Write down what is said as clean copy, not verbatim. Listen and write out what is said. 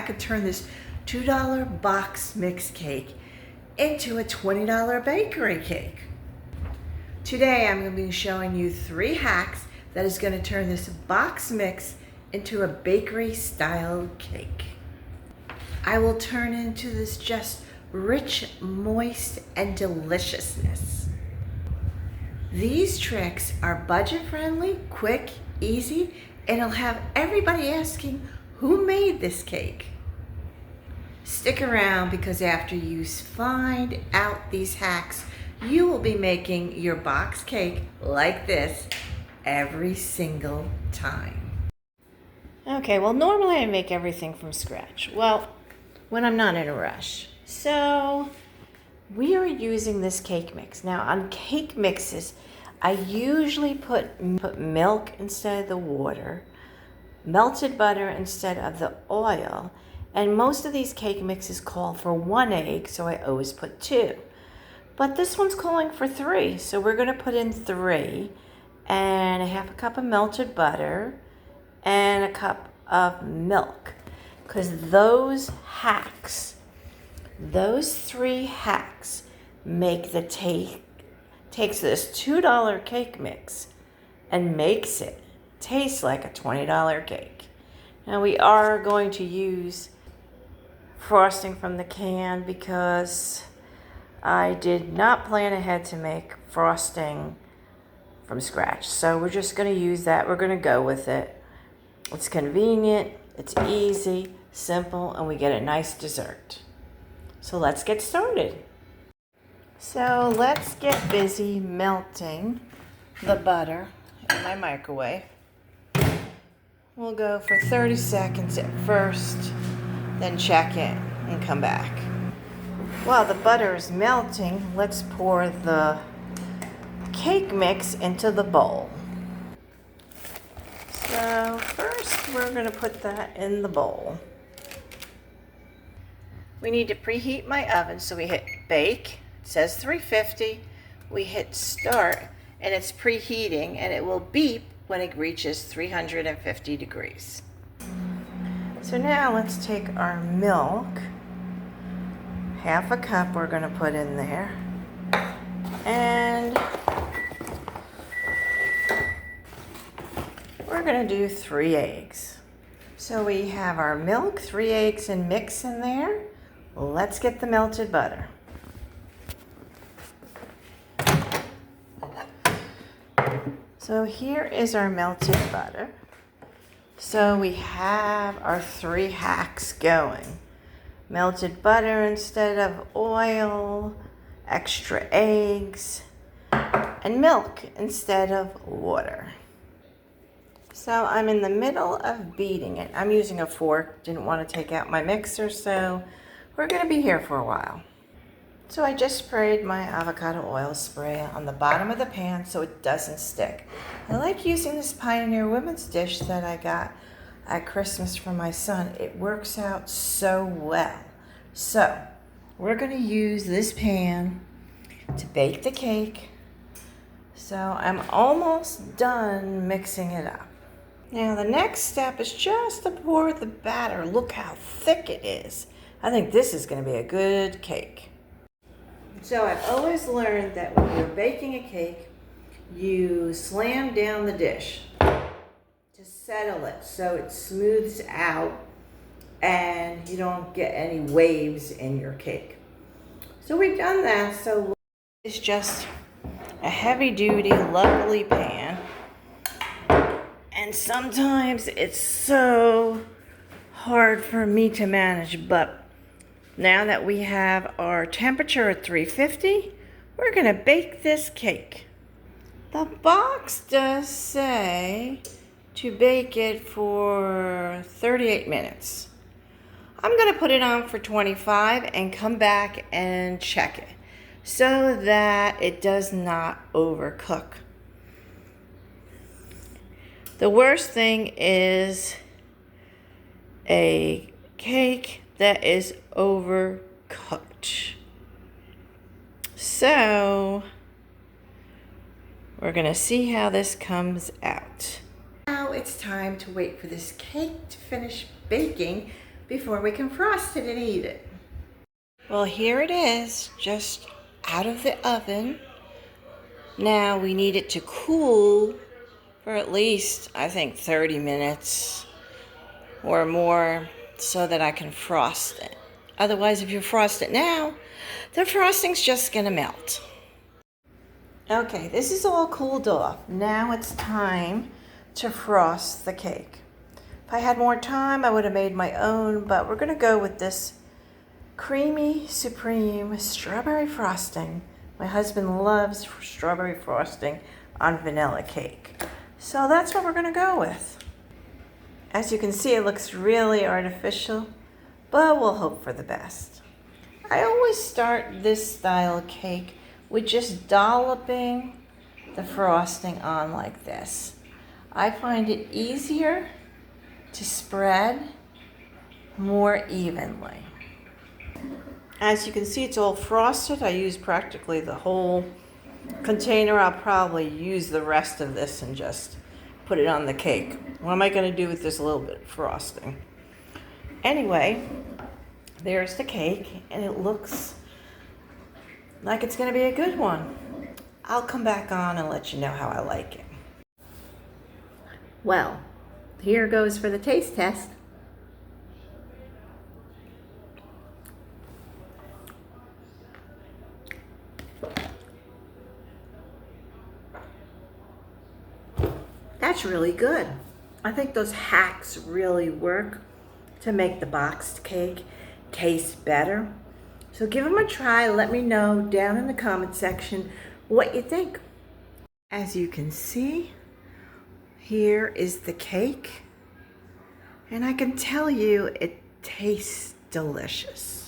I could turn this $2 box mix cake into a $20 bakery cake. Today I'm going to be showing you 3 hacks that is going to turn this box mix into a bakery style cake. I will turn into this just rich, moist, and deliciousness. These tricks are budget friendly, quick, easy, and it'll have everybody asking, who made this cake? Stick around, because after you find out these hacks, you will be making your box cake like this every single time. Okay, well normally I make everything from scratch. Well, when I'm not in a rush. So we are using this cake mix. Now on cake mixes, I usually put milk instead of the water, melted butter instead of the oil, and most of these cake mixes call for 1 egg, so I always put 2. But this one's calling for 3, so we're gonna put in 3 and a half a cup of melted butter and a cup of milk. Because those 3 hacks make the takes this $2 cake mix and makes it taste like a $20 cake. Now we are going to use frosting from the can because I did not plan ahead to make frosting from scratch. So we're just going to use that. We're going to go with it. It's convenient, it's easy, simple, and we get a nice dessert. So let's get started. So let's get busy melting the butter in my microwave. We'll go for 30 seconds at first, then check in and come back. While the butter is melting, let's pour the cake mix into the bowl. So first we're going to put that in the bowl. We need to preheat my oven, so we hit bake. It says 350. We hit start and it's preheating, and it will beep when it reaches 350 degrees. So now let's take our milk. Half a cup we're going to put in there. And we're going to do 3 eggs. So we have our milk, 3 eggs, and mix in there. Let's get the melted butter. So here is our melted butter. So we have our 3 hacks going. Melted butter instead of oil, extra eggs, and milk instead of water. So I'm in the middle of beating it. I'm using a fork, didn't want to take out my mixer, so we're going to be here for a while. So I just sprayed my avocado oil spray on the bottom of the pan so it doesn't stick. I like using this Pioneer Women's dish that I got at Christmas from my son. It works out so well. So we're going to use this pan to bake the cake. So I'm almost done mixing it up. Now the next step is just to pour the batter. Look how thick it is. I think this is going to be a good cake. So I've always learned that when you're baking a cake, you slam down the dish to settle it so it smooths out and you don't get any waves in your cake. So we've done that. So it's just a heavy-duty, lovely pan. And sometimes it's so hard for me to manage, but now that we have our temperature at 350, we're going to bake this cake. The box does say to bake it for 38 minutes. I'm going to put it on for 25 and come back and check it so that it does not overcook. The worst thing is a cake that is overcooked. So we're gonna see how this comes out. Now it's time to wait for this cake to finish baking before we can frost it and eat it. Well, here it is, just out of the oven. Now we need it to cool for at least, I think, 30 minutes or more so that I can frost it. Otherwise, if you frost it now, the frosting's just gonna melt. Okay, this is all cooled off. Now it's time to frost the cake. If I had more time, I would have made my own, but we're gonna go with this creamy supreme strawberry frosting. My husband loves strawberry frosting on vanilla cake. So that's what we're gonna go with. As you can see, it looks really artificial, but we'll hope for the best. I always start this style cake with just dolloping the frosting on like this. I find it easier to spread more evenly. As you can see, it's all frosted. I use practically the whole container. I'll probably use the rest of this and just put it on the cake. What am I going to do with this little bit of frosting? Anyway, there's the cake, and it looks like it's going to be a good one. I'll come back on and let you know how I like it. Well, here goes for the taste test. That's really good. I think those hacks really work to make the boxed cake taste better. So give them a try. Let me know down in the comment section what you think. As you can see, here is the cake. And I can tell you it tastes delicious.